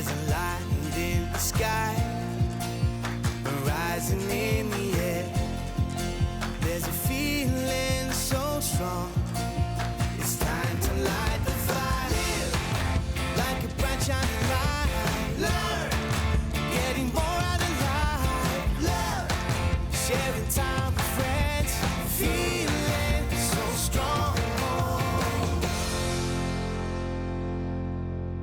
There's a light in the sky, rising in the air. There's a feeling so strong. It's time to light the fire, like a bright shining light. Learn, getting more out of life. Love, sharing time with friends, feeling so strong.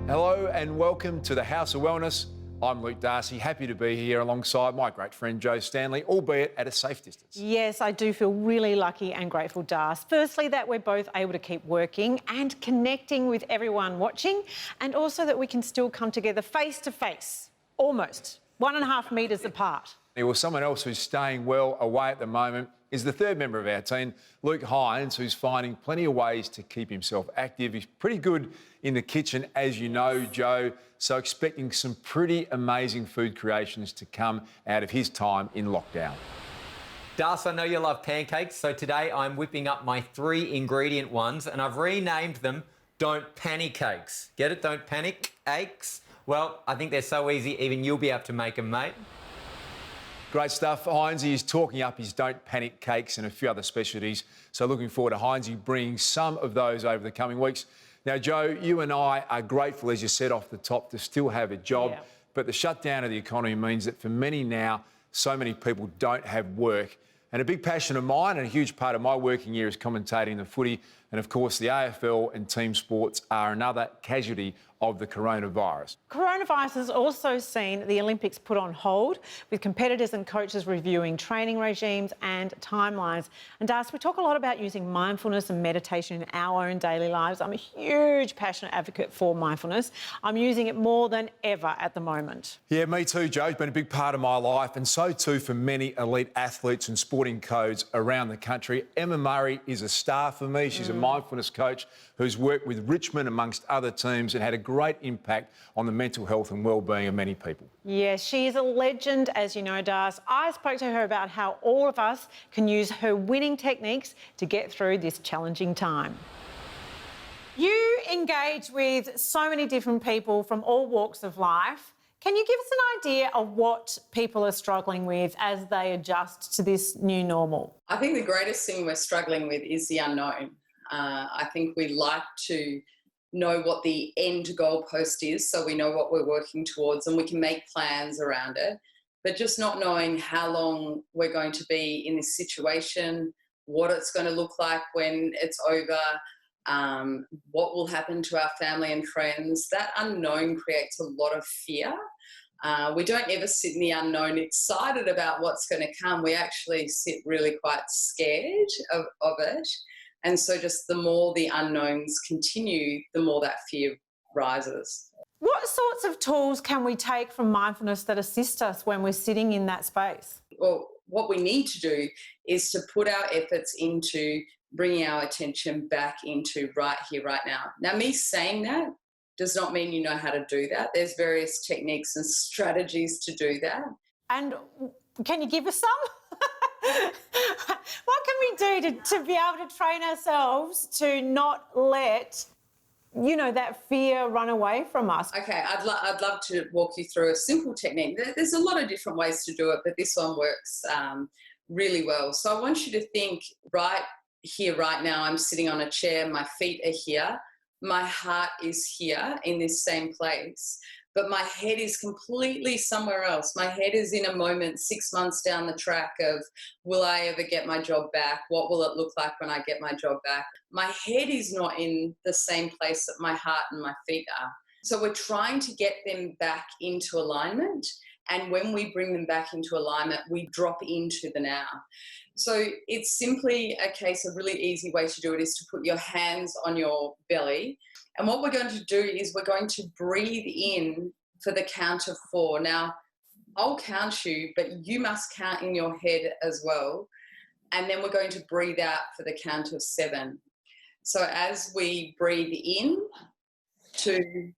Hello and welcome to the House of Wellness. I'm Luke Darcy, happy to be here alongside my great friend Joe Stanley, albeit at a safe distance. Yes, I do feel really lucky and grateful, Darcy. Firstly, that we're both able to keep working and connecting with everyone watching, and also that we can still come together face to face, almost 1.5 metres apart. Well, someone else who's staying well away at the moment is the third member of our team, Luke Hines, who's finding plenty of ways to keep himself active. He's pretty good in the kitchen, as you know, Joe, so expecting some pretty amazing food creations to come out of his time in lockdown. Darcy, I know you love pancakes, so today I'm whipping up my 3-ingredient ones, and I've renamed them Don't Panic Cakes. Get it? Don't Panic Aches? Well, I think they're so easy, even you'll be able to make them, mate. Great stuff. Heinzie is talking up his Don't Panic cakes and a few other specialties. So looking forward to Heinzie bringing some of those over the coming weeks. Now, Joe, you and I are grateful, as you said off the top, to still have a job. Yeah. But the shutdown of the economy means that for many now, so many people don't have work. And a big passion of mine and a huge part of my working year is commentating the footy. And of course, the AFL and team sports are another casualty of the coronavirus. Coronavirus has also seen the Olympics put on hold, with competitors and coaches reviewing training regimes and timelines. And Darcy, we talk a lot about using mindfulness and meditation in our own daily lives. I'm a huge passionate advocate for mindfulness. I'm using it more than ever at the moment. Yeah, me too, Joe. It's been a big part of my life, and so too for many elite athletes and sporting codes around the country. Emma Murray is a star for me. She's a mindfulness coach who's worked with Richmond amongst other teams and had a great impact on the mental health and wellbeing of many people. Yes, she is a legend, as you know, Darcy. I spoke to her about how all of us can use her winning techniques to get through this challenging time. You engage with so many different people from all walks of life. Can you give us an idea of what people are struggling with as they adjust to this new normal? I think the greatest thing we're struggling with is the unknown. I think we like to know what the end goalpost is, so we know what we're working towards and we can make plans around it. But just not knowing how long we're going to be in this situation, what it's going to look like when it's over, what will happen to our family and friends, that unknown creates a lot of fear. We don't ever sit in the unknown excited about what's going to come. We actually sit really quite scared of it. And so just the more the unknowns continue, the more that fear rises. What sorts of tools can we take from mindfulness that assist us when we're sitting in that space? Well, what we need to do is to put our efforts into bringing our attention back into right here, right now. Now, me saying that does not mean you know how to do that. There's various techniques and strategies to do that. And can you give us some? What can we do to be able to train ourselves to not let, you know, that fear run away from us? Okay, I'd love to walk you through a simple technique. There's a lot of different ways to do it, but this one works really well. So I want you to think right here, right now. I'm sitting on a chair, my feet are here, my heart is here in this same place, but my head is completely somewhere else. My head is in a moment 6 months down the track of, will I ever get my job back? What will it look like when I get my job back? My head is not in the same place that my heart and my feet are. So we're trying to get them back into alignment. And when we bring them back into alignment, we drop into the now. So it's simply a case, a really easy way to do it is to put your hands on your belly. And what we're going to do is we're going to breathe in for the count of 4. Now, I'll count you, but you must count in your head as well. And then we're going to breathe out for the count of 7. So as we breathe in, 2,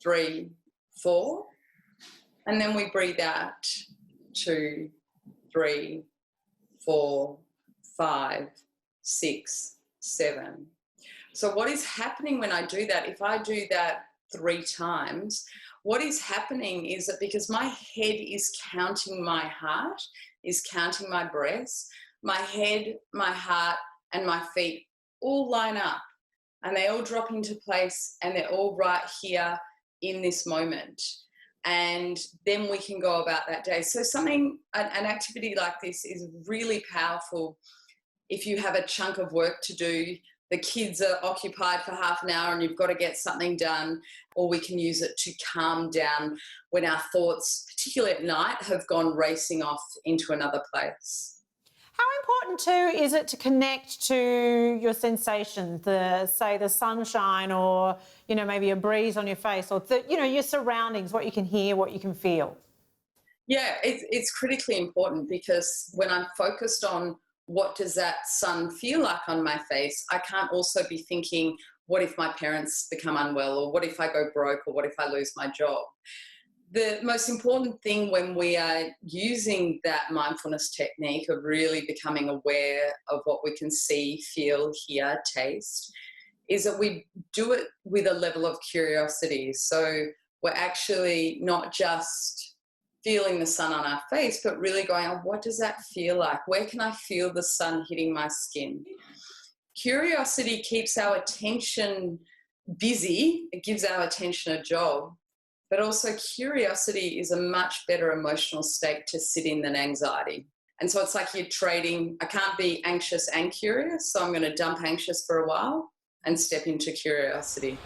3, 4, and then we breathe out, 2, 3, 4, 5, 6, 7. So what is happening when I do that, if I do that 3 times, what is happening is that because my head is counting my heart, is counting my breaths, my head, my heart, and my feet all line up, and they all drop into place, and they're all right here in this moment. And then we can go about that day. So an activity like this is really powerful if you have a chunk of work to do, the kids are occupied for half an hour and you've got to get something done, or we can use it to calm down when our thoughts, particularly at night, have gone racing off into another place. How important too is it to connect to your sensations, say the sunshine, or maybe a breeze on your face, or your surroundings, what you can hear, what you can feel? Yeah, it's critically important, because when I'm focused on what does that sun feel like on my face, I can't also be thinking, what if my parents become unwell, or what if I go broke, or what if I lose my job? The most important thing when we are using that mindfulness technique of really becoming aware of what we can see, feel, hear, taste, is that we do it with a level of curiosity. So we're actually not just feeling the sun on our face, but really going, oh, what does that feel like? Where can I feel the sun hitting my skin? Curiosity keeps our attention busy. It gives our attention a job. But also curiosity is a much better emotional state to sit in than anxiety. And so it's like you're trading. I can't be anxious and curious, so I'm going to dump anxious for a while and step into curiosity.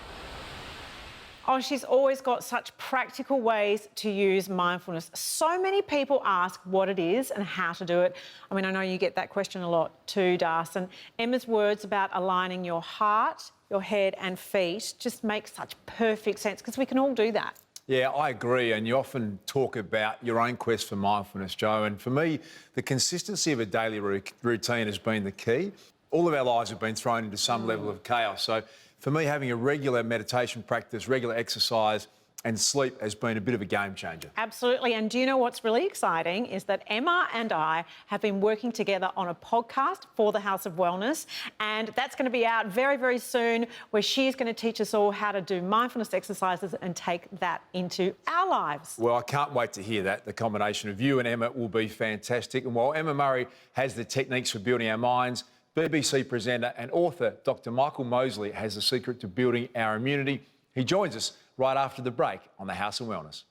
Oh, she's always got such practical ways to use mindfulness. So many people ask what it is and how to do it. I mean, I know you get that question a lot too, Darcy. And Emma's words about aligning your heart, your head and feet just make such perfect sense, because we can all do that. Yeah, I agree. And you often talk about your own quest for mindfulness, Jo. And for me, the consistency of a daily routine has been the key. All of our lives have been thrown into some level of chaos. So for me, having a regular meditation practice, regular exercise and sleep has been a bit of a game changer. Absolutely. And do you know what's really exciting is that Emma and I have been working together on a podcast for the House of Wellness, and that's going to be out very, very soon, where she's going to teach us all how to do mindfulness exercises and take that into our lives. Well, I can't wait to hear that. The combination of you and Emma will be fantastic. And while Emma Murray has the techniques for building our minds, BBC presenter and author Dr. Michael Mosley has the secret to building our immunity. He joins us right after the break on the House of Wellness.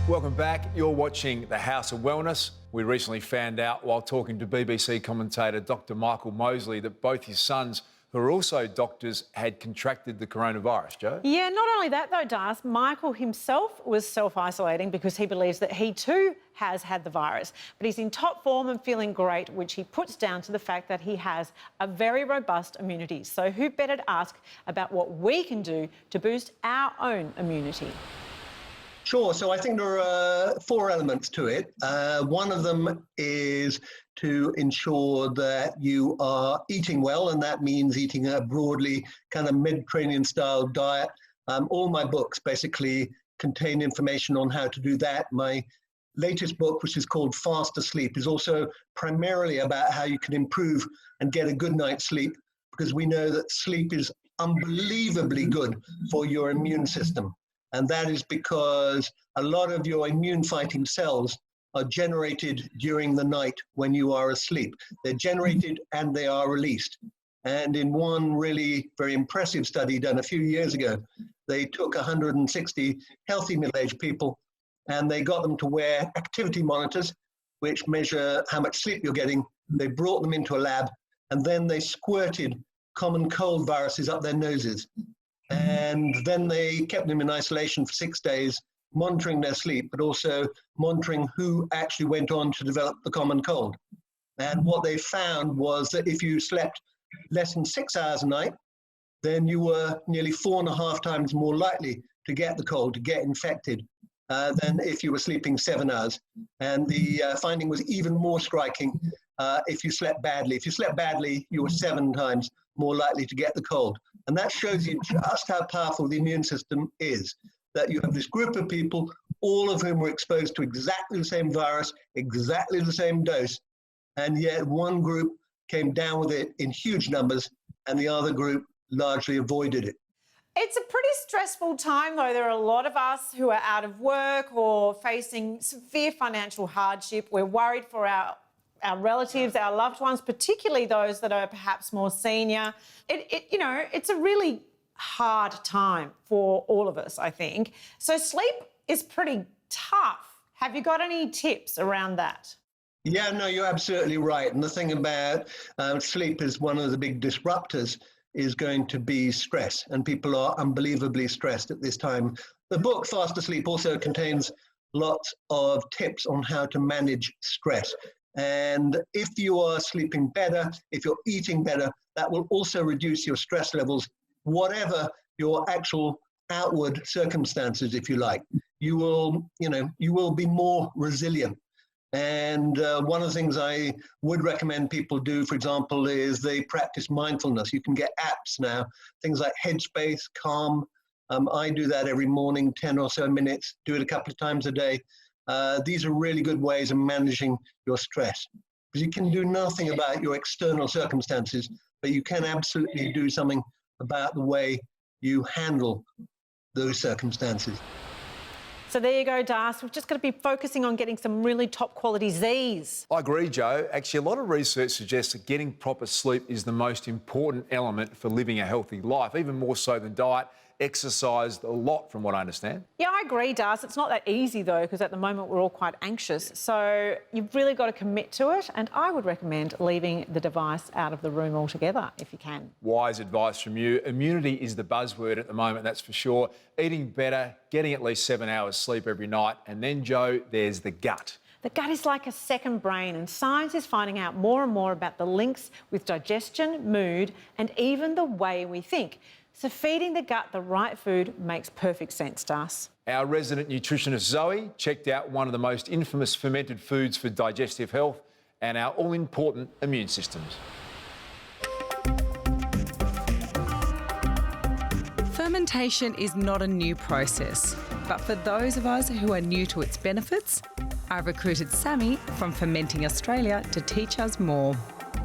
Welcome back. You're watching the House of Wellness. We recently found out while talking to BBC commentator Dr. Michael Mosley that both his sons, who are also doctors, had contracted the coronavirus, Jo? Yeah, not only that though, Darcy, Michael himself was self-isolating because he believes that he too has had the virus. But he's in top form and feeling great, which he puts down to the fact that he has a very robust immunity. So who better to ask about what we can do to boost our own immunity? Sure. So I think there are 4 elements to it. One of them is to ensure that you are eating well, and that means eating a broadly kind of Mediterranean-style diet. All my books basically contain information on how to do that. My latest book, which is called Fast Asleep, is also primarily about how you can improve and get a good night's sleep, because we know that sleep is unbelievably good for your immune system. And that is because a lot of your immune-fighting cells are generated during the night when you are asleep. They're generated and they are released. And in one really very impressive study done a few years ago, they took 160 healthy middle-aged people and they got them to wear activity monitors, which measure how much sleep you're getting. They brought them into a lab, and then they squirted common cold viruses up their noses. And then they kept them in isolation for 6 days, monitoring their sleep, but also monitoring who actually went on to develop the common cold. And what they found was that if you slept less than 6 hours a night, then you were nearly 4.5 times more likely to get the cold, to get infected, than if you were sleeping 7 hours. And the finding was even more striking if you slept badly. If you slept badly, you were 7 times more likely to get the cold. And that shows you just how powerful the immune system is, that you have this group of people all of whom were exposed to exactly the same virus, exactly the same dose, and yet one group came down with it in huge numbers and the other group largely avoided it. It's a pretty stressful time, though. There are a lot of us who are out of work or facing severe financial hardship. We're worried for our relatives, our loved ones, particularly those that are perhaps more senior. It's a really hard time for all of us, I think. So sleep is pretty tough. Have you got any tips around that? Yeah, no, you're absolutely right. And the thing about sleep is one of the big disruptors is going to be stress, and people are unbelievably stressed at this time. The book Fast Asleep also contains lots of tips on how to manage stress. And if you are sleeping better, if you're eating better, that will also reduce your stress levels, whatever your actual outward circumstances, if you like. You will be more resilient. And one of the things I would recommend people do, for example, is they practice mindfulness. You can get apps now, things like Headspace, Calm. I do that every morning, 10 or so minutes, do it a couple of times a day. These are really good ways of managing your stress, because you can do nothing about your external circumstances, but you can absolutely do something about the way you handle those circumstances. So there you go, Das. We've just got to be focusing on getting some really top quality Z's. I agree, Joe. Actually, a lot of research suggests that getting proper sleep is the most important element for living a healthy life, even more so than diet, exercise, a lot from what I understand. Yeah, I agree, Das. It's not that easy, though, because at the moment we're all quite anxious. So you've really got to commit to it, and I would recommend leaving the device out of the room altogether if you can. Wise advice from you. Immunity is the buzzword at the moment, that's for sure. Eating better, getting at least 7 hours sleep every night. And then, Joe, there's the gut. The gut is like a second brain, and science is finding out more and more about the links with digestion, mood, and even the way we think. So feeding the gut the right food makes perfect sense, Das. Our resident nutritionist Zoe checked out one of the most infamous fermented foods for digestive health and our all-important immune systems. Fermentation is not a new process, but for those of us who are new to its benefits, I've recruited Sammy from Fermenting Australia to teach us more.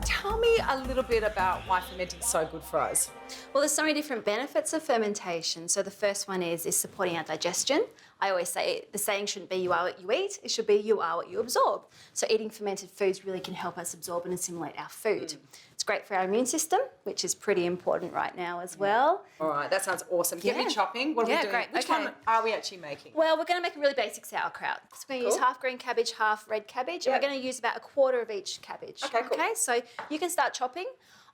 Tell me a little bit about why fermenting is so good for us. Well, there's so many different benefits of fermentation. So the first one is supporting our digestion. I always say the saying shouldn't be you are what you eat, it should be you are what you absorb. So eating fermented foods really can help us absorb and assimilate our food. It's great for our immune system, which is pretty important right now as well. All right, that sounds awesome. Get me chopping. What are we doing? Great. Which one are we actually making? Well, we're going to make a really basic sauerkraut. So we're going to use half green cabbage, half red cabbage, and we're going to use about a quarter of each cabbage. Okay, cool. Okay, so you can start chopping.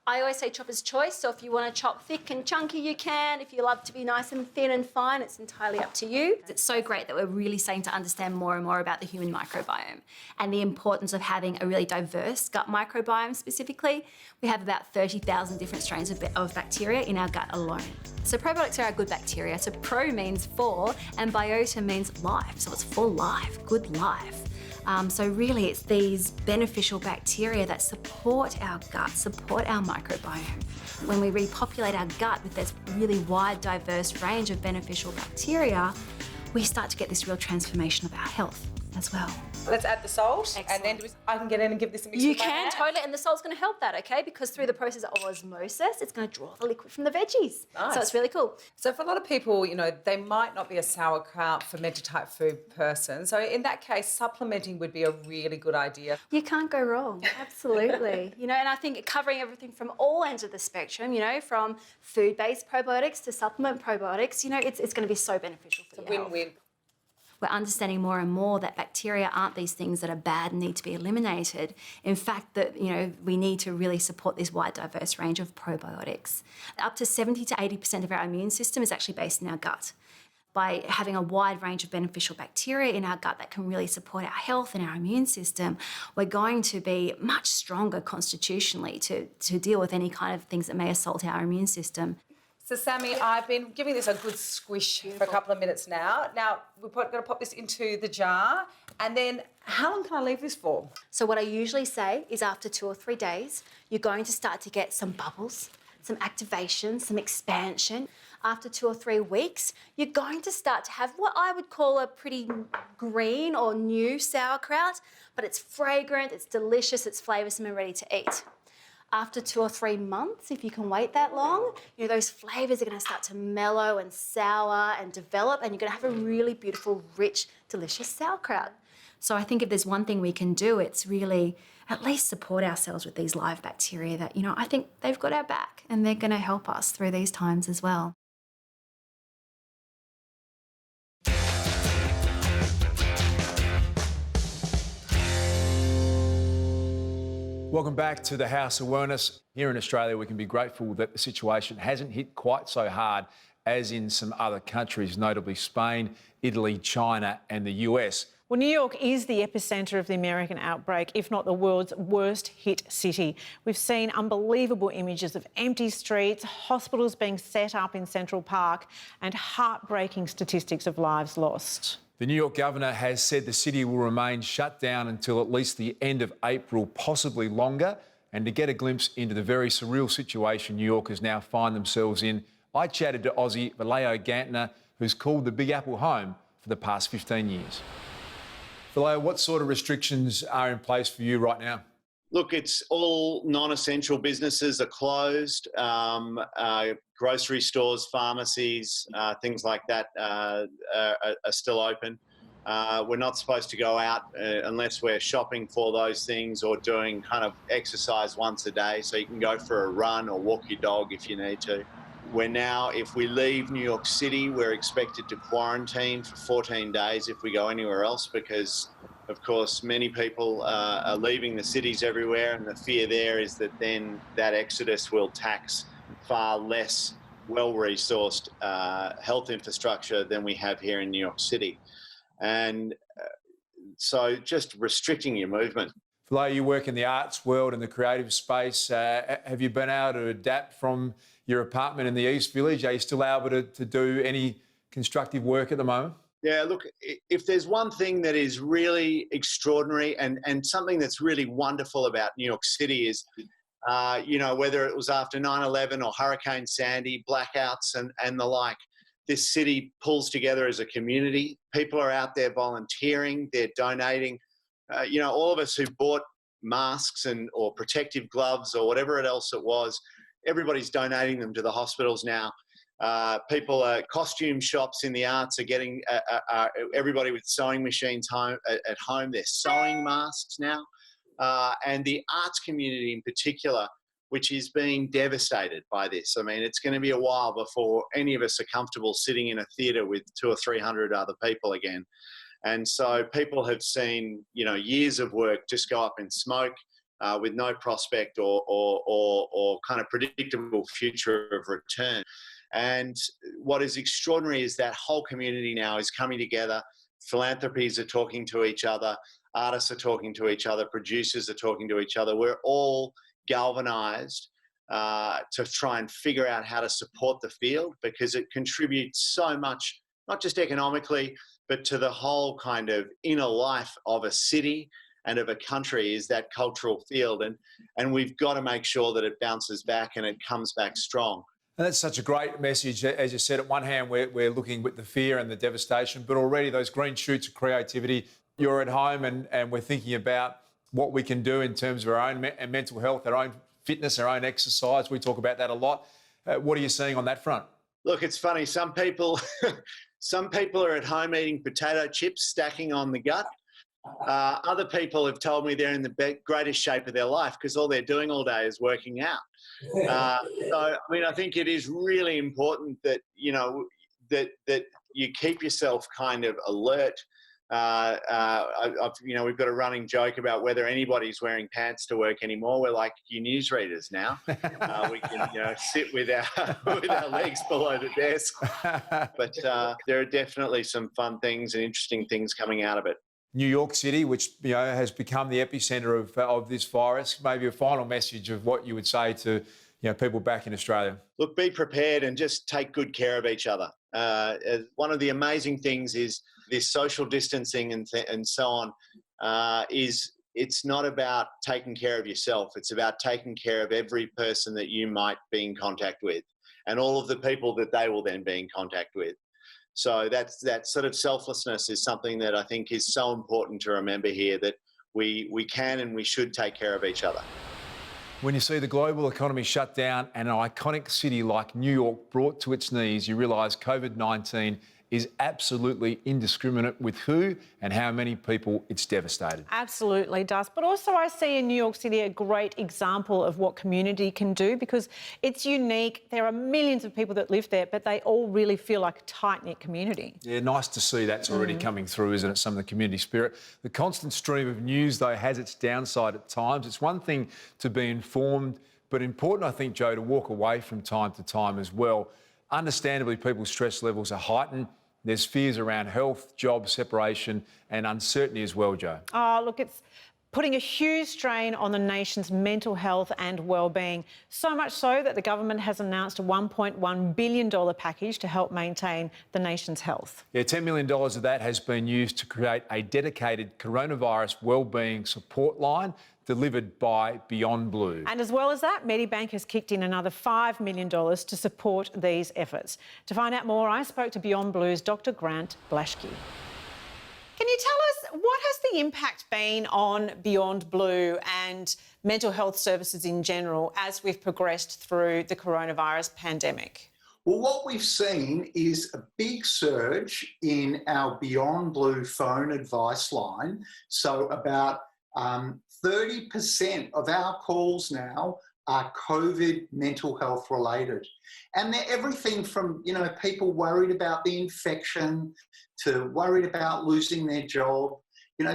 I always say chopper's choice, so if you want to chop thick and chunky, you can. If you love to be nice and thin and fine, it's entirely up to you. It's so great that we're really starting to understand more and more about the human microbiome and the importance of having a really diverse gut microbiome specifically. We have about 30,000 different strains of bacteria in our gut alone. So probiotics are our good bacteria. So pro means for, and biota means life. So it's for life, good life. So really it's these beneficial bacteria that support our gut, support our microbiome. When we repopulate our gut with this really wide, diverse range of beneficial bacteria, we start to get this real transformation of our health as well. Let's add the salt. Excellent. And then I can get in and give this a mix You with my can, hand. totally, and the salt's going to help that, okay? Because through the process of osmosis, it's going to draw the liquid from the veggies. Nice. So it's really cool. So for a lot of people, they might not be a sauerkraut, fermented type food person. So in that case, supplementing would be a really good idea. You can't go wrong, absolutely. And I think covering everything from all ends of the spectrum, from food-based probiotics to supplement probiotics, it's going to be so beneficial for your health. Win-win. We're understanding more and more that bacteria aren't these things that are bad and need to be eliminated. In fact, that we need to really support this wide, diverse range of probiotics. Up to 70 to 80% of our immune system is actually based in our gut. By having a wide range of beneficial bacteria in our gut that can really support our health and our immune system, we're going to be much stronger constitutionally to deal with any kind of things that may assault our immune system. So, Sammy, I've been giving this a good squish for a couple of minutes now. Now, we're going to pop this into the jar. And then how long can I leave this for? So what I usually say is after 2 or 3 days, you're going to start to get some bubbles, some activation, some expansion. after 2 or 3 weeks, you're going to start to have what I would call a pretty green or new sauerkraut, but it's fragrant, it's delicious, it's flavoursome and ready to eat. After 2 or 3 months, if you can wait that long, those flavours are going to start to mellow and sour and develop, and you're going to have a really beautiful, rich, delicious sauerkraut. So I think if there's one thing we can do, it's really at least support ourselves with these live bacteria that, I think they've got our back and they're going to help us through these times as well. Welcome back to the House of Wellness. Here in Australia, we can be grateful that the situation hasn't hit quite so hard as in some other countries, notably Spain, Italy, China and the US. Well, New York is the epicentre of the American outbreak, if not the world's worst hit city. We've seen unbelievable images of empty streets, hospitals being set up in Central Park, and heartbreaking statistics of lives lost. The New York governor has said the city will remain shut down until at least the end of April, possibly longer. And to get a glimpse into the very surreal situation New Yorkers now find themselves in, I chatted to Aussie Vallejo Gantner, who's called the Big Apple home for the past 15 years. Vallejo, what sort of restrictions are in place for you right now? Look, it's all non-essential businesses are closed. Grocery stores, pharmacies, things like that are still open. We're not supposed to go out unless we're shopping for those things or doing kind of exercise once a day. So you can go for a run or walk your dog if you need to. We're now, if we leave New York City, we're expected to quarantine for 14 days if we go anywhere else because, of course, many people are leaving the cities everywhere, and the fear there is that then that exodus will tax far less well-resourced health infrastructure than we have here in New York City. And so just restricting your movement. Vallejo, you work in the arts world and the creative space. Have you been able to adapt from your apartment in the East Village? Are you still able to do any constructive work at the moment? Yeah, look, if there's one thing that is really extraordinary and something that's really wonderful about New York City is, whether it was after 9/11 or Hurricane Sandy, blackouts and the like, this city pulls together as a community. People are out there volunteering, they're donating. All of us who bought masks or protective gloves or whatever else it was, everybody's donating them to the hospitals now. Costume shops in the arts are getting everybody with sewing machines at home. They're sewing masks now. And the arts community in particular, which is being devastated by this. I mean, it's going to be a while before any of us are comfortable sitting in a theatre with 200 or 300 other people again. And so people have seen, years of work just go up in smoke with no prospect or kind of predictable future of return. And what is extraordinary is that whole community now is coming together. Philanthropies are talking to each other. Artists are talking to each other. Producers are talking to each other. We're all galvanized to try and figure out how to support the field because it contributes so much, not just economically, but to the whole kind of inner life of a city and of a country is that cultural field. And we've got to make sure that it bounces back and it comes back strong. And that's such a great message. As you said, at one hand, we're looking with the fear and the devastation, but already those green shoots of creativity. You're at home and we're thinking about what we can do in terms of our own mental health, our own fitness, our own exercise. We talk about that a lot. What are you seeing on that front? Look, it's funny. Some people are at home eating potato chips, stacking on the gut. Other people have told me they're in the greatest shape of their life because all they're doing all day is working out. I think it is really important that, that you keep yourself kind of alert. We've got a running joke about whether anybody's wearing pants to work anymore. We're like you newsreaders now. We can, sit with our legs below the desk. But there are definitely some fun things and interesting things coming out of it. New York City, which has become the epicentre of this virus. Maybe a final message of what you would say to people back in Australia. Look, be prepared and just take good care of each other. One of the amazing things is this social distancing and so on. It's not about taking care of yourself. It's about taking care of every person that you might be in contact with. and all of the people that they will then be in contact with. So that sort of selflessness is something that I think is so important to remember here, that we can and we should take care of each other. When you see the global economy shut down and an iconic city like New York brought to its knees, you realise COVID-19 is absolutely indiscriminate with who and how many people it's devastated. Absolutely does. But also I see in New York City a great example of what community can do, because it's unique. There are millions of people that live there, but they all really feel like a tight-knit community. Yeah, nice to see that's already coming through, isn't it, some of the community spirit. The constant stream of news, though, has its downside at times. It's one thing to be informed, but important, I think, Joe, to walk away from time to time as well. Understandably, people's stress levels are heightened. There's fears around health, job separation and uncertainty as well, Joe. Oh, look, it's putting a huge strain on the nation's mental health and wellbeing, so much so that the government has announced a $1.1 billion package to help maintain the nation's health. Yeah, $10 million of that has been used to create a dedicated coronavirus wellbeing support line delivered by Beyond Blue. And as well as that, Medibank has kicked in another $5 million to support these efforts. To find out more, I spoke to Beyond Blue's Dr. Grant Blaschke. Can you tell us, what has the impact been on Beyond Blue and mental health services in general as we've progressed through the coronavirus pandemic? Well, what we've seen is a big surge in our Beyond Blue phone advice line. So about 30% of our calls now are COVID mental health related. And they're everything from, people worried about the infection, to worried about losing their job,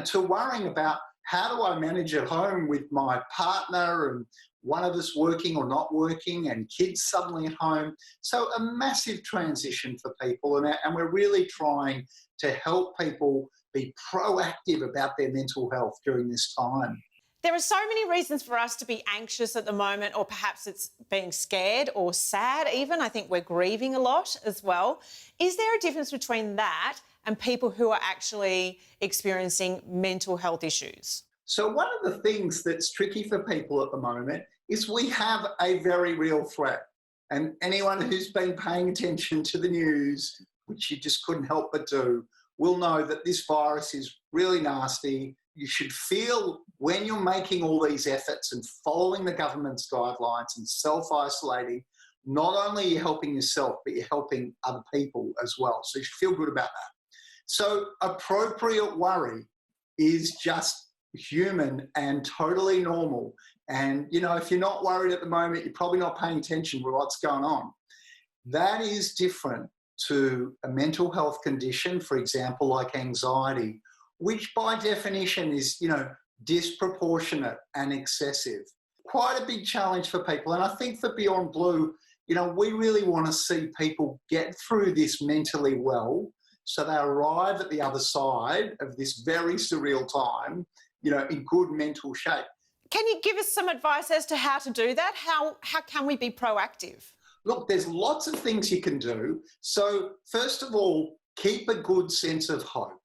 to worrying about how do I manage at home with my partner and one of us working or not working and kids suddenly at home. So a massive transition for people, and we're really trying to help people be proactive about their mental health during this time. There are so many reasons for us to be anxious at the moment, or perhaps it's being scared or sad even. I think we're grieving a lot as well. Is there a difference between that and people who are actually experiencing mental health issues? So one of the things that's tricky for people at the moment is we have a very real threat. And anyone who's been paying attention to the news, which you just couldn't help but do, will know that this virus is really nasty. You should feel, when you're making all these efforts and following the government's guidelines and self-isolating, not only are you helping yourself, but you're helping other people as well. So you should feel good about that. So appropriate worry is just human and totally normal. And, if you're not worried at the moment, you're probably not paying attention to what's going on. That is different to a mental health condition, for example, like anxiety, which by definition is, disproportionate and excessive. Quite a big challenge for people. And I think for Beyond Blue, we really want to see people get through this mentally well, so they arrive at the other side of this very surreal time, in good mental shape. Can you give us some advice as to how to do that? How can we be proactive? Look, there's lots of things you can do. So first of all, keep a good sense of hope.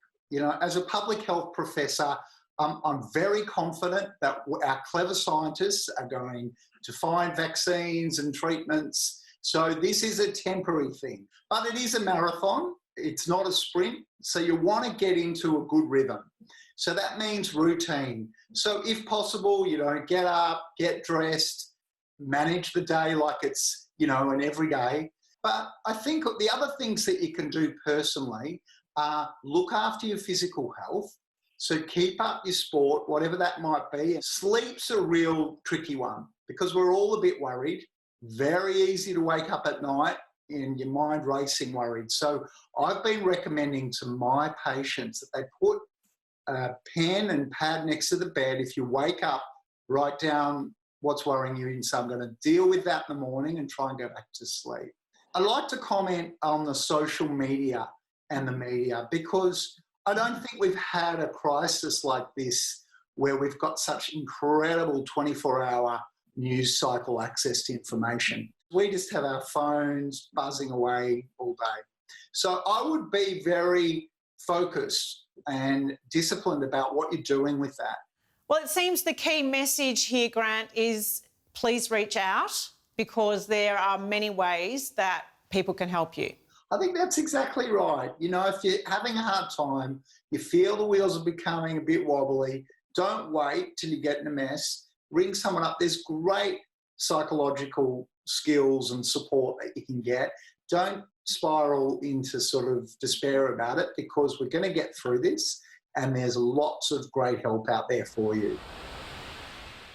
As a public health professor, I'm very confident that our clever scientists are going to find vaccines and treatments. So this is a temporary thing, but it is a marathon. It's not a sprint. So you want to get into a good rhythm. So that means routine. So if possible, get up, get dressed, manage the day like it's, an everyday. But I think the other things that you can do personally are look after your physical health. So keep up your sport, whatever that might be. Sleep's a real tricky one because we're all a bit worried. Very easy to wake up at night and your mind racing worried. So I've been recommending to my patients that they put a pen and pad next to the bed. If you wake up, write down what's worrying you and say, I'm going to deal with that in the morning and try and go back to sleep. I like to comment on the social media and the media because I don't think we've had a crisis like this where we've got such incredible 24-hour news cycle access to information. We just have our phones buzzing away all day. So I would be very focused and disciplined about what you're doing with that. Well, it seems the key message here, Grant, is please reach out because there are many ways that people can help you. I think that's exactly right. You know, if you're having a hard time, you feel the wheels are becoming a bit wobbly, don't wait till you get in a mess. Ring someone up. There's great psychological skills and support that you can get. Don't spiral into sort of despair about it, because we're going to get through this and there's lots of great help out there for you.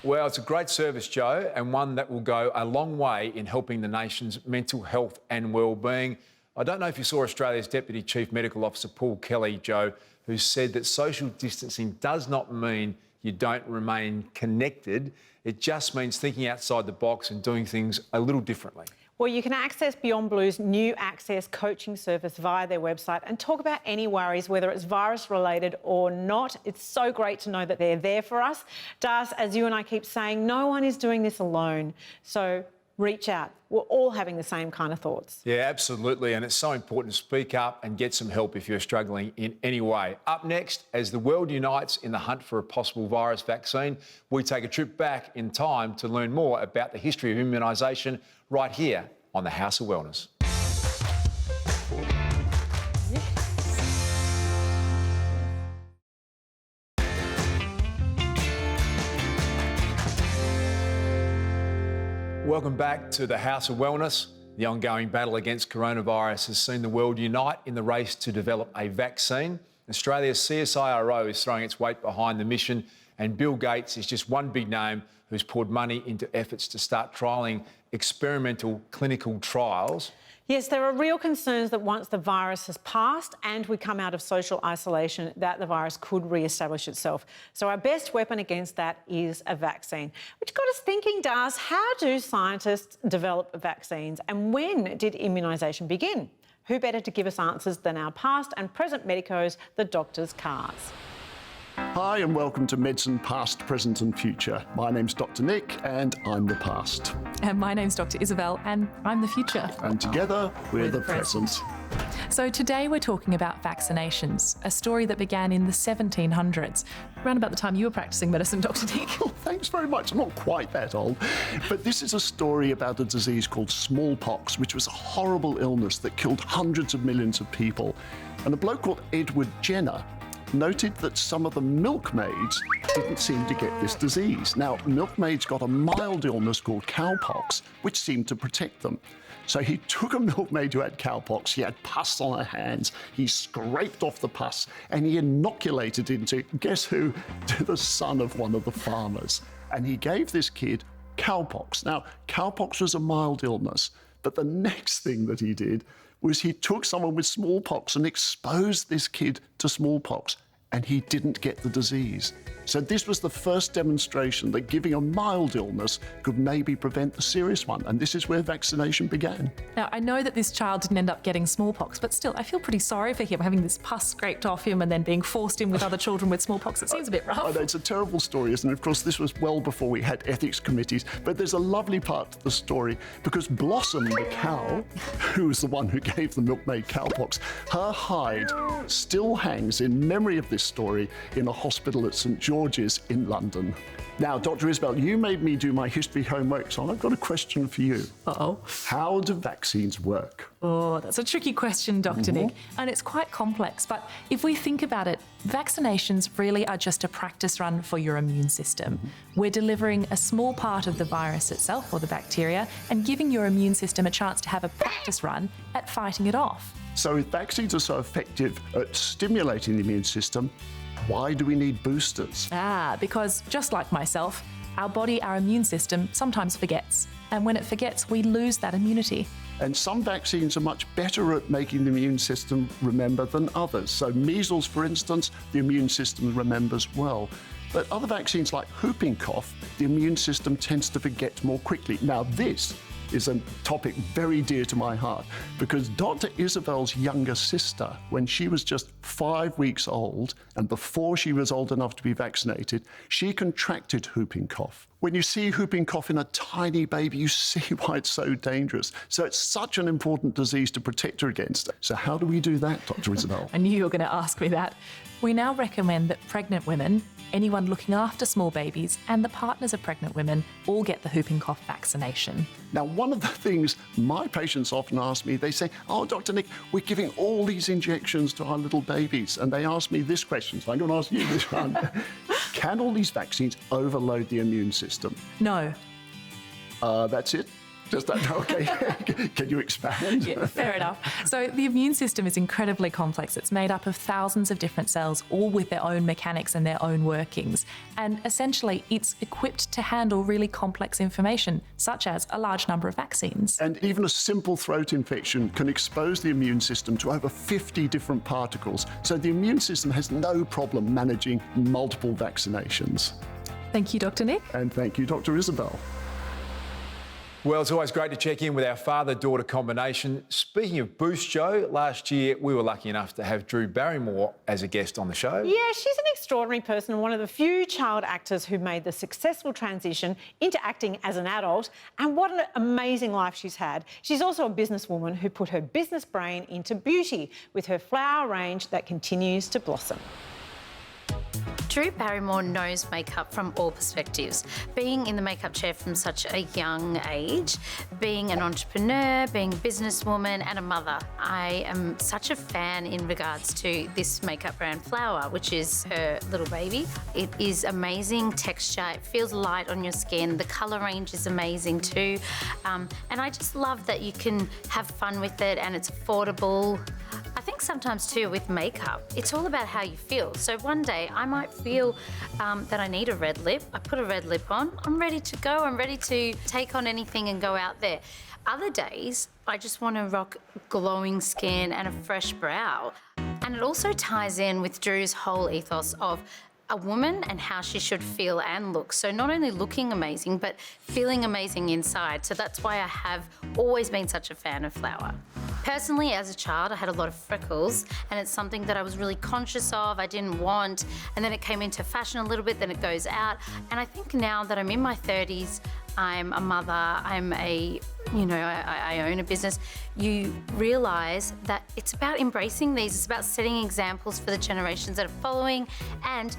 Well, it's a great service, Joe, and one that will go a long way in helping the nation's mental health and wellbeing. I don't know if you saw Australia's Deputy Chief Medical Officer, Paul Kelly, Joe, who said that social distancing does not mean you don't remain connected. It just means thinking outside the box and doing things a little differently. Well, you can access Beyond Blue's new Access coaching service via their website and talk about any worries, whether it's virus-related or not. It's so great to know that they're there for us. Das, as you and I keep saying, no one is doing this alone. So reach out. We're all having the same kind of thoughts. Yeah, absolutely. And it's so important to speak up and get some help if you're struggling in any way. Up next, as the world unites in the hunt for a possible virus vaccine, we take a trip back in time to learn more about the history of immunisation right here on the House of Wellness. Welcome back to the House of Wellness. The ongoing battle against coronavirus has seen the world unite in the race to develop a vaccine. Australia's CSIRO is throwing its weight behind the mission, and Bill Gates is just one big name who's poured money into efforts to start trialling experimental clinical trials. Yes, there are real concerns that once the virus has passed and we come out of social isolation, that the virus could re-establish itself. So our best weapon against that is a vaccine. Which got us thinking, Das, how do scientists develop vaccines and when did immunisation begin? Who better to give us answers than our past and present medicos, the doctors' cars? Hi and welcome to Medicine Past, Present and Future. My name's Dr. Nick and I'm the past. And my name's Dr. Isabel and I'm the future. And together we're the present. So today we're talking about vaccinations, a story that began in the 1700s, around about the time you were practicing medicine, Dr. Nick. Oh, thanks very much. I'm not quite that old. But this is a story about a disease called smallpox, which was a horrible illness that killed hundreds of millions of people. And a bloke called Edward Jenner noted that some of the milkmaids didn't seem to get this disease. Now, milkmaids got a mild illness called cowpox, which seemed to protect them. So he took a milkmaid who had cowpox, he had pus on her hands, he scraped off the pus, and he inoculated into, guess who? To the son of one of the farmers. And he gave this kid cowpox. Now, cowpox was a mild illness, but the next thing that he did was he took someone with smallpox and exposed this kid to smallpox, and he didn't get the disease. So this was the first demonstration that giving a mild illness could maybe prevent the serious one, and this is where vaccination began. Now, I know that this child didn't end up getting smallpox, but still, I feel pretty sorry for him, having this pus scraped off him and then being forced in with other children with smallpox. It seems a bit rough. I know, it's a terrible story, isn't it? Of course, this was well before we had ethics committees, but there's a lovely part to the story because Blossom, the cow, who was the one who gave the milkmaid cowpox, her hide still hangs in memory of this story in a hospital at St George's in London. Now, Dr. Isabel, you made me do my history homework, so I've got a question for you. Uh-oh. How do vaccines work? Oh, that's a tricky question, Dr. Nick, and it's quite complex. But if we think about it, vaccinations really are just a practice run for your immune system. We're delivering a small part of the virus itself, or the bacteria, and giving your immune system a chance to have a practice run at fighting it off. So if vaccines are so effective at stimulating the immune system, why do we need boosters? Because just like myself, our body, our immune system sometimes forgets. And when it forgets, we lose that immunity. And some vaccines are much better at making the immune system remember than others. So measles, for instance, the immune system remembers well. But other vaccines like whooping cough, the immune system tends to forget more quickly. Now this is a topic very dear to my heart because Dr. Isabel's younger sister, when she was just 5 weeks old and before she was old enough to be vaccinated, she contracted whooping cough. When you see whooping cough in a tiny baby, you see why it's so dangerous. So it's such an important disease to protect her against. So how do we do that, Dr. Isabel? I knew you were going to ask me that. We now recommend that pregnant women, anyone looking after small babies, and the partners of pregnant women all get the whooping cough vaccination. Now, one of the things my patients often ask me, they say, "Oh, Dr. Nick, we're giving all these injections to our little babies." And they ask me this question, so I'm going to ask you this one. Can all these vaccines overload the immune system? No. That's it? Just that, okay. Can you expand? Yeah, fair enough. So the immune system is incredibly complex. It's made up of thousands of different cells, all with their own mechanics and their own workings. And essentially, it's equipped to handle really complex information, such as a large number of vaccines. And even a simple throat infection can expose the immune system to over 50 different particles. So the immune system has no problem managing multiple vaccinations. Thank you, Dr. Nick. And thank you, Dr. Isabel. Well, it's always great to check in with our father-daughter combination. Speaking of Boost, Joe, last year we were lucky enough to have Drew Barrymore as a guest on the show. Yeah, she's an extraordinary person and one of the few child actors who made the successful transition into acting as an adult. And what an amazing life she's had. She's also a businesswoman who put her business brain into beauty with her flower range that continues to blossom. Drew Barrymore knows makeup from all perspectives. Being in the makeup chair from such a young age, being an entrepreneur, being a businesswoman and a mother. I am such a fan in regards to this makeup brand Flower, which is her little baby. It is amazing texture, it feels light on your skin, the colour range is amazing too. And I just love that you can have fun with it and it's affordable. I think sometimes too with makeup, it's all about how you feel. So one day I might feel that I need a red lip. I put a red lip on, I'm ready to go. I'm ready to take on anything and go out there. Other days, I just want to rock glowing skin and a fresh brow. And it also ties in with Drew's whole ethos of a woman and how she should feel and look. So not only looking amazing, but feeling amazing inside. So that's why I have always been such a fan of Flower. Personally, as a child, I had a lot of freckles and it's something that I was really conscious of, I didn't want, and then it came into fashion a little bit, then it goes out. And I think now that I'm in my 30s, I'm a mother, I own a business, you realise that it's about embracing these, it's about setting examples for the generations that are following and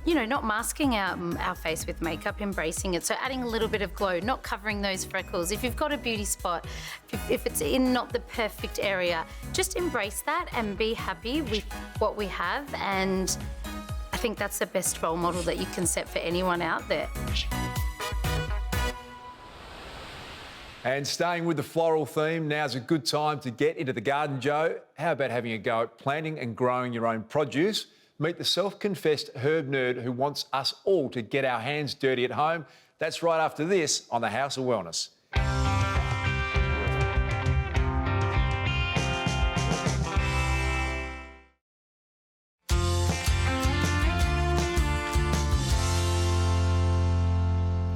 not masking our face with makeup, embracing it. So adding a little bit of glow, not covering those freckles. If you've got a beauty spot, if it's in not the perfect area, just embrace that and be happy with what we have. And I think that's the best role model that you can set for anyone out there. And staying with the floral theme, now's a good time to get into the garden, Joe. How about having a go at planting and growing your own produce? Meet the self-confessed herb nerd who wants us all to get our hands dirty at home. That's right after this on the House of Wellness.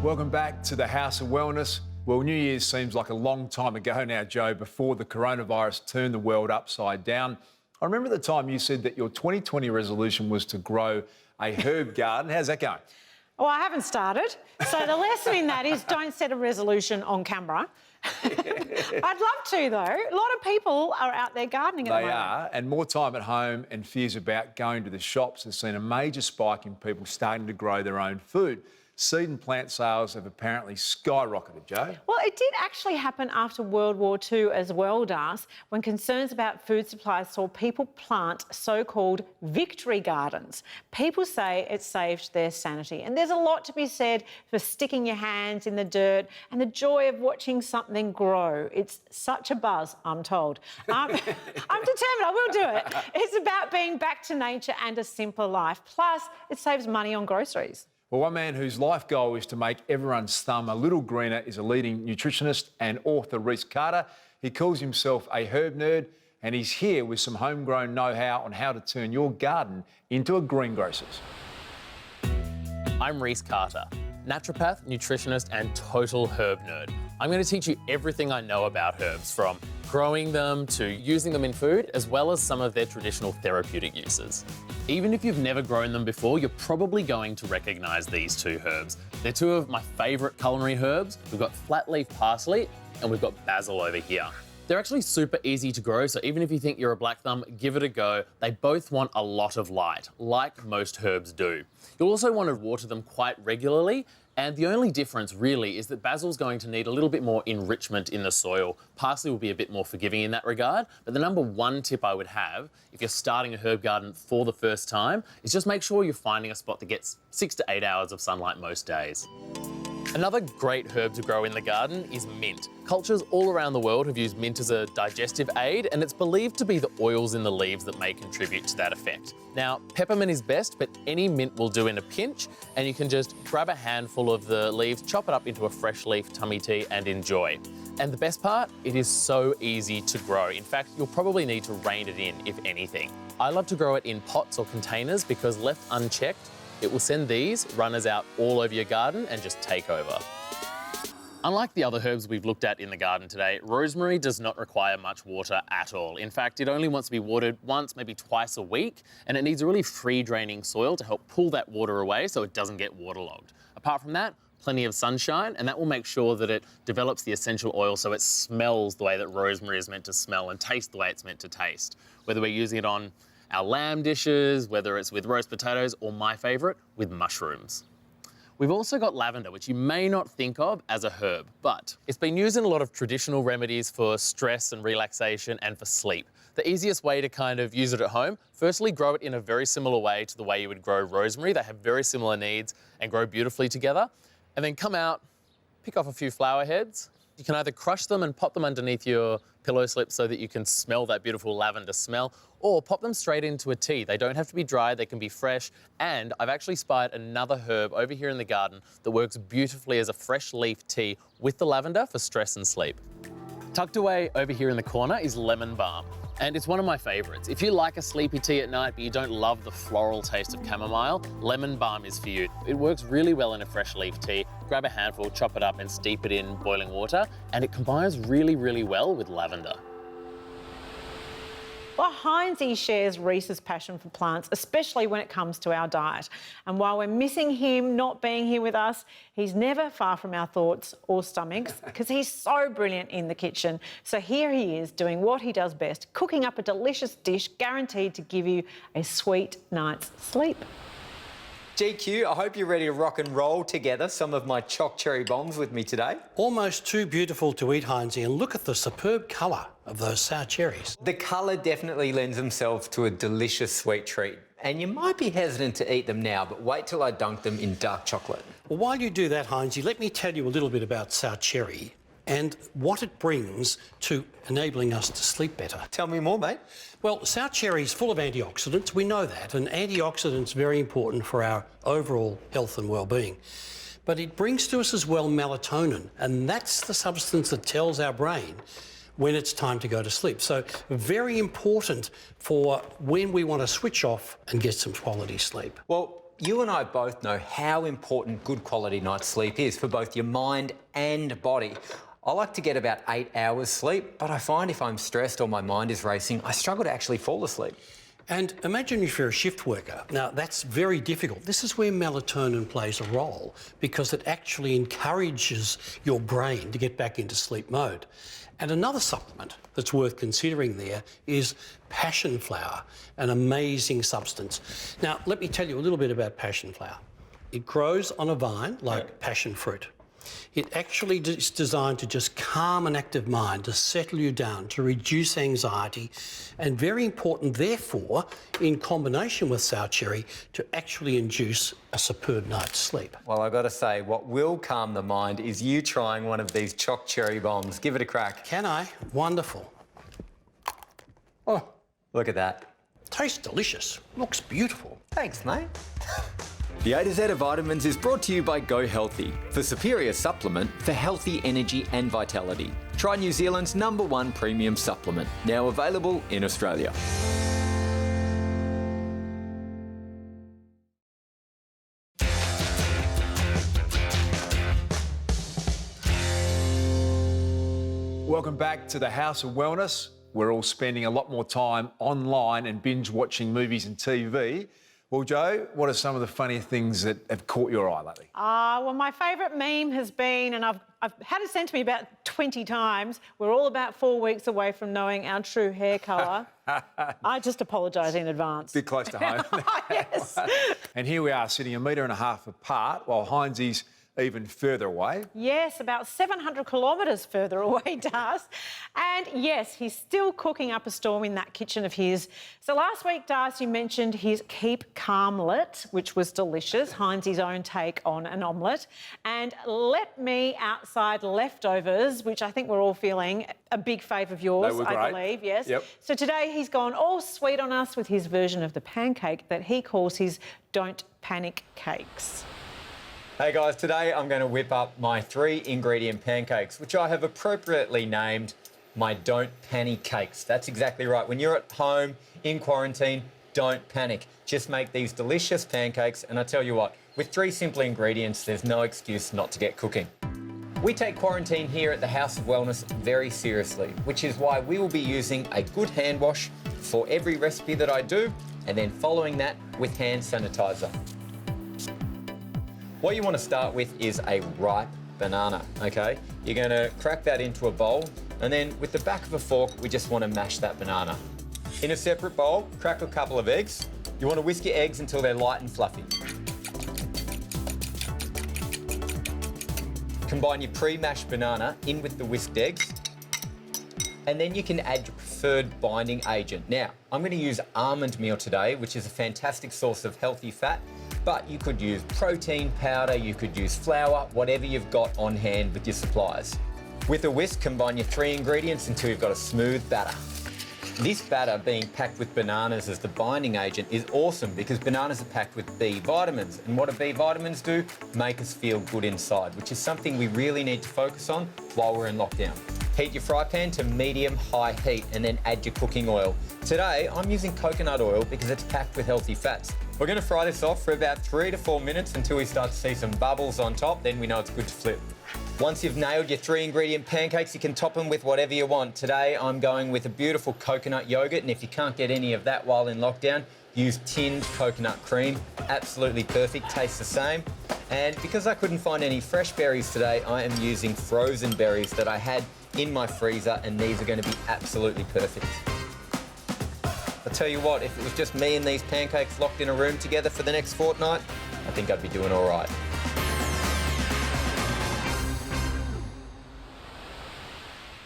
Welcome back to the House of Wellness. Well, New Year's seems like a long time ago now, Joe, before the coronavirus turned the world upside down. I remember the time you said that your 2020 resolution was to grow a herb garden. How's that going? Well, I haven't started. So the lesson in that is don't set a resolution on camera. I'd love to, though. A lot of people are out there gardening at the moment. They are, and more time at home and fears about going to the shops has seen a major spike in people starting to grow their own food. Seed and plant sales have apparently skyrocketed, Joe. Well, it did actually happen after World War II as well, Das, when concerns about food supplies saw people plant so-called victory gardens. People say it saved their sanity. And there's a lot to be said for sticking your hands in the dirt and the joy of watching something grow. It's such a buzz, I'm told. I'm determined, I will do it. It's about being back to nature and a simpler life. Plus, it saves money on groceries. Well, one man whose life goal is to make everyone's thumb a little greener is a leading nutritionist and author, Rhys Carter. He calls himself a herb nerd, and he's here with some homegrown know-how on how to turn your garden into a greengrocer's. I'm Rhys Carter, naturopath, nutritionist, and total herb nerd. I'm going to teach you everything I know about herbs, from growing them to using them in food, as well as some of their traditional therapeutic uses. Even if you've never grown them before, you're probably going to recognise these two herbs. They're two of my favourite culinary herbs. We've got flat leaf parsley and we've got basil over here. They're actually super easy to grow, so even if you think you're a black thumb, give it a go. They both want a lot of light, like most herbs do. You'll also want to water them quite regularly, and the only difference really is that basil's going to need a little bit more enrichment in the soil. Parsley will be a bit more forgiving in that regard, but the number one tip I would have if you're starting a herb garden for the first time is just make sure you're finding a spot that gets 6 to 8 hours of sunlight most days. Another great herb to grow in the garden is mint. Cultures all around the world have used mint as a digestive aid, and it's believed to be the oils in the leaves that may contribute to that effect. Now, peppermint is best, but any mint will do in a pinch, and you can just grab a handful of the leaves, chop it up into a fresh leaf tummy tea and enjoy. And the best part, it is so easy to grow. In fact, you'll probably need to rein it in, if anything. I love to grow it in pots or containers because left unchecked, it will send these runners out all over your garden and just take over. Unlike the other herbs we've looked at in the garden today, rosemary does not require much water at all. In fact, it only wants to be watered once, maybe twice a week, and it needs a really free-draining soil to help pull that water away so it doesn't get waterlogged. Apart from that, plenty of sunshine, and that will make sure that it develops the essential oil so it smells the way that rosemary is meant to smell and taste the way it's meant to taste. Whether we're using it on our lamb dishes, whether it's with roast potatoes, or my favourite, with mushrooms. We've also got lavender, which you may not think of as a herb, but it's been used in a lot of traditional remedies for stress and relaxation and for sleep. The easiest way to kind of use it at home, firstly, grow it in a very similar way to the way you would grow rosemary. They have very similar needs and grow beautifully together. And then come out, pick off a few flower heads. You can either crush them and pop them underneath your pillow slip so that you can smell that beautiful lavender smell, or pop them straight into a tea. They don't have to be dry, they can be fresh. And I've actually spied another herb over here in the garden that works beautifully as a fresh leaf tea with the lavender for stress and sleep. Tucked away over here in the corner is lemon balm. And it's one of my favourites. If you like a sleepy tea at night but you don't love the floral taste of chamomile, lemon balm is for you. It works really well in a fresh leaf tea. Grab a handful, chop it up and steep it in boiling water, and it combines really, really well with lavender. Well, Heinzie shares Reese's passion for plants, especially when it comes to our diet. And while we're missing him not being here with us, he's never far from our thoughts or stomachs because he's so brilliant in the kitchen. So here he is doing what he does best, cooking up a delicious dish guaranteed to give you a sweet night's sleep. GQ, I hope you're ready to rock and roll together some of my choc cherry bombs with me today. Almost too beautiful to eat, Heinzie, and look at the superb colour of those sour cherries. The colour definitely lends themselves to a delicious sweet treat. And you might be hesitant to eat them now, but wait till I dunk them in dark chocolate. Well, while you do that, Heinzie, let me tell you a little bit about sour cherry and what it brings to enabling us to sleep better. Tell me more, mate. Well, sour cherry is full of antioxidants, we know that, and antioxidants are very important for our overall health and well-being. But it brings to us as well melatonin, and that's the substance that tells our brain when it's time to go to sleep. So very important for when we want to switch off and get some quality sleep. Well, you and I both know how important good quality night's sleep is for both your mind and body. I like to get about 8 hours sleep, but I find if I'm stressed or my mind is racing, I struggle to actually fall asleep. And imagine if you're a shift worker. Now, that's very difficult. This is where melatonin plays a role because it actually encourages your brain to get back into sleep mode. And another supplement that's worth considering there is passion flower, an amazing substance. Now, let me tell you a little bit about passion flower. It grows on a vine like passion fruit. It actually is designed to just calm an active mind, to settle you down, to reduce anxiety, and very important, therefore, in combination with sour cherry, to actually induce a superb night's sleep. Well, I've got to say, what will calm the mind is you trying one of these choc cherry bombs. Give it a crack. Can I? Wonderful. Oh, look at that. Tastes delicious. Looks beautiful. Thanks, mate. The A to Z of Vitamins is brought to you by Go Healthy, for superior supplement for healthy energy and vitality. Try New Zealand's #1 premium supplement, now available in Australia. Welcome back to the House of Wellness. We're all spending a lot more time online and binge watching movies and TV. Well, Joe, what are some of the funny things that have caught your eye lately? Well, my favourite meme has been, and I've had it sent to me about 20 times, we're all about 4 weeks away from knowing our true hair colour. I just apologise in advance. Bit close to home. Yes. And here we are sitting 1.5 metres apart while Hinesy's even further away. Yes, about 700 kilometres further away, Das. And yes, he's still cooking up a storm in that kitchen of his. So last week, Das, you mentioned his Keep Calmlet, which was delicious, Hinesy's own take on an omelette. And Let Me Outside Leftovers, which I think we're all feeling a big fave of yours, I believe, yes. Yep. So today he's gone all sweet on us with his version of the pancake that he calls his Don't Panic Cakes. Hey guys, today I'm going to whip up my 3-ingredient pancakes, which I have appropriately named my Don't Panic Cakes. That's exactly right. When you're at home, in quarantine, don't panic. Just make these delicious pancakes, and I tell you what, with 3 simple ingredients, there's no excuse not to get cooking. We take quarantine here at the House of Wellness very seriously, which is why we will be using a good hand wash for every recipe that I do, and then following that with hand sanitizer. What you want to start with is a ripe banana, okay? You're going to crack that into a bowl, and then with the back of a fork, we just want to mash that banana. In a separate bowl, crack a couple of eggs. You want to whisk your eggs until they're light and fluffy. Combine your pre-mashed banana in with the whisked eggs, and then you can add your preferred binding agent. Now, I'm going to use almond meal today, which is a fantastic source of healthy fat, but you could use protein powder, you could use flour, whatever you've got on hand with your supplies. With a whisk, combine your 3 ingredients until you've got a smooth batter. This batter being packed with bananas as the binding agent is awesome because bananas are packed with B vitamins. And what do B vitamins do? Make us feel good inside, which is something we really need to focus on while we're in lockdown. Heat your fry pan to medium-high heat and then add your cooking oil. Today, I'm using coconut oil because it's packed with healthy fats. We're going to fry this off for about 3 to 4 minutes until we start to see some bubbles on top, then we know it's good to flip. Once you've nailed your 3-ingredient pancakes, you can top them with whatever you want. Today, I'm going with a beautiful coconut yogurt, and if you can't get any of that while in lockdown, use tinned coconut cream. Absolutely perfect, tastes the same. And because I couldn't find any fresh berries today, I am using frozen berries that I had in my freezer, and these are going to be absolutely perfect. I'll tell you what, if it was just me and these pancakes locked in a room together for the next fortnight, I think I'd be doing all right.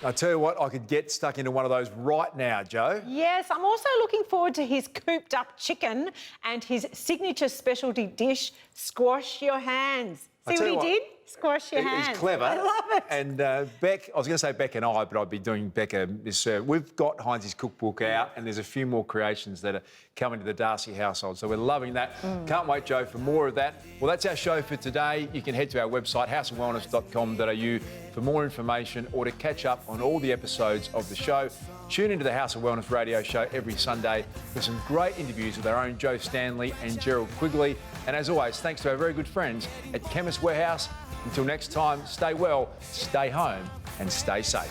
I tell you what, I could get stuck into one of those right now, Joe. Yes, I'm also looking forward to his cooped up chicken and his signature specialty dish, squash your hands. See what he did? Squash your hands. He's clever. I love it. And Beck, I was going to say Beck and I, but I'd be doing Becca this. We've got Hinesy's cookbook out, and there's a few more creations that are coming to the Darcy household. So we're loving that. Can't wait, Joe, for more of that. Well, that's our show for today. You can head to our website, houseofwellness.com.au, for more information or to catch up on all the episodes of the show. Tune into the House of Wellness radio show every Sunday for some great interviews with our own Joe Stanley and Gerald Quigley. And as always, thanks to our very good friends at Chemist Warehouse. Until next time, stay well, stay home and stay safe.